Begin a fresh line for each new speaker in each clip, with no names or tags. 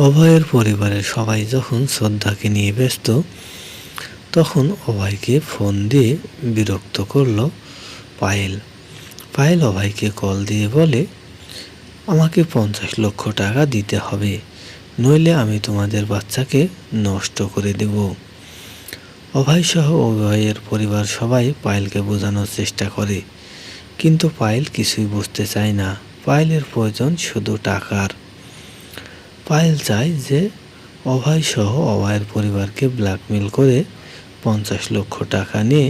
অভয়ের পরিবারের সবাই যখন শ্রদ্ধাকে নিয়ে ব্যস্ত, তখন অভয়কে ফোন দিয়ে বিরক্ত করল পায়েল। পায়েল অভয়কে কল দিয়ে বলে, আমাকে 50 লক্ষ টাকা দিতে হবে, নইলে আমি তোমাদের বাচ্চাকে নষ্ট করে দেব। অভয় সহ অভয়ের পরিবার সবাই পায়েলকে বোঝানোর চেষ্টা করে, কিন্তু পায়েল কিছুই বুঝতে চায় না। পায়েলের প্রয়োজন শুধু টাকার। পায়েল চায় যে অভয় সহ অভয়ের পরিবারকে ব্ল্যাকমেল করে 50 লক্ষ টাকা নিয়ে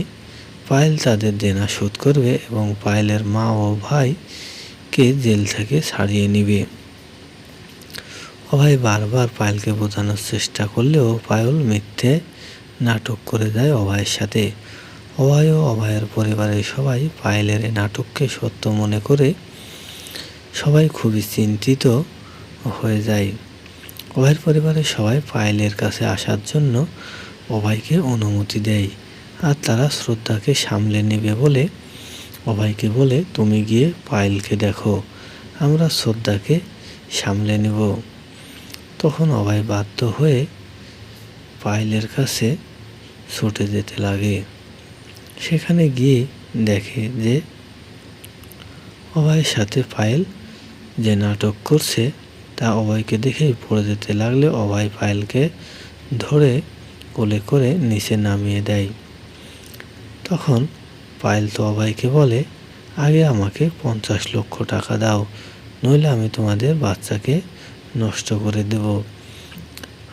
পায়েল তাদের দেনা শোধ করবে এবং পায়েলের মা ও ভাইকে জেল থেকে ছাড়িয়ে নেবে। অভয় বারবার পায়েলকে বোঝানোর চেষ্টা করলেও পায়েল মিথ্যে নাটক করে দেয় অভয়ের সাথে। অভয় ও অভয়ের পরিবারের সবাই পায়েলের এই নাটককে সত্য মনে করে সবাই খুবই চিন্তিত হয়ে যায়। অভয়ের পরিবারের সবাই পায়েলের কাছে আসার জন্য অভয়কে অনুমতি দেয়, আর তারা শ্রদ্ধাকে সামলে নেবে বলে অভয়কে বলে, তুমি গিয়ে পায়েলকে দেখো, আমরা শ্রদ্ধাকে সামলে নেব। তখন অভয় বাধ্য হয়ে পায়েলের কাছে ছুটে যেতে লাগে। সেখানে গিয়ে দেখে যে অভয়ের সাথে পায়েল যে নাটক করছে তা অভয়কে দেখেই পড়ে যেতে লাগলে অভয় পায়েলকে ধরে কোলে করে নিচে নামিয়ে দেয়। তখন পায়েল তো অভয়কে বলে, আগে আমাকে 50 লক্ষ টাকা দাও, নইলে আমি তোমাদের বাচ্চাকে নষ্ট করে দেব।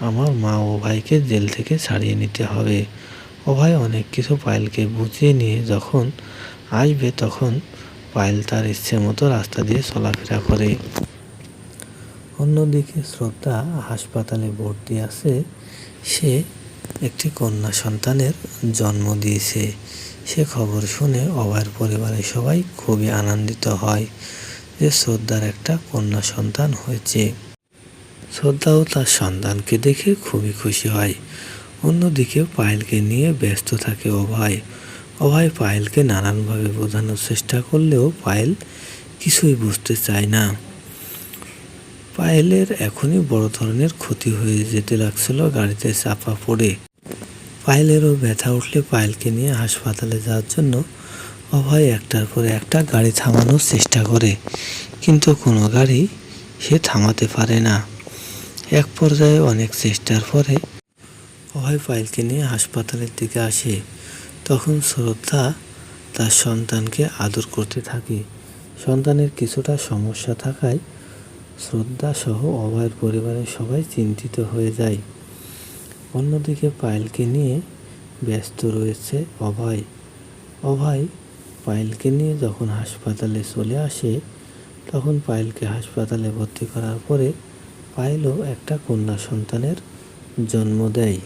আমার মা ও ভাইকে জেল থেকে ছাড়িয়ে নিতে হবে। অভয় অনেক কিছু পায়েলকে বুঝিয়ে নিয়ে যখন আসবে, তখন পায়েল তার ইচ্ছে মতো রাস্তা দিয়ে চলাফেরা করে। অন্যদিকে শ্রদ্ধা হাসপাতালে ভর্তি আছে। সে একটি কন্যা সন্তানের জন্ম দিয়েছে। সে খবর শুনে অভয়ের পরিবারের সবাই খুবই আনন্দিত হয় যে শ্রদ্ধার একটা কন্যা সন্তান হয়েছে। শ্রদ্ধাও তার সন্তানকে দেখে খুবই খুশি হয়। অন্যদিকে পায়েলকে নিয়ে ব্যস্ত থাকে অভয়। অভয় পায়েলকে নানানভাবে বোঝানোর চেষ্টা করলেও পায়েল কিছুই বুঝতে চায় না। পায়েলের এখনই বড় ধরনের ক্ষতি হয়ে যেতে লাগছিল গাড়িতে চাপা পড়ে। পায়েলেরও ব্যথা উঠলে পায়েলকে নিয়ে হাসপাতালে যাওয়ার জন্য অভয় একটার পর একটা গাড়ি থামানোর চেষ্টা করে, কিন্তু কোনো গাড়ি সে থামাতে পারে না। এক পর্যায়ে অনেক চেষ্টার পরে অভয় পায়েলকে নিয়ে হাসপাতালের দিকে আসে। তখন শ্রদ্ধা তার সন্তানকে আদর করতে থাকে। সন্তানের কিছুটা সমস্যা থাকায় শ্রদ্ধা সহ অভয়ের পরিবারের সবাই চিন্তিত হয়ে যায়। অন্যদিকে পায়েলকে নিয়ে ব্যস্ত রয়েছে অভয়। অভয় পায়েলকে নিয়ে যখন হাসপাতালে চলে আসে, তখন পায়েলকে হাসপাতালে ভর্তি করার পরে পায়েলও একটা কন্যা সন্তানের জন্ম দেয়।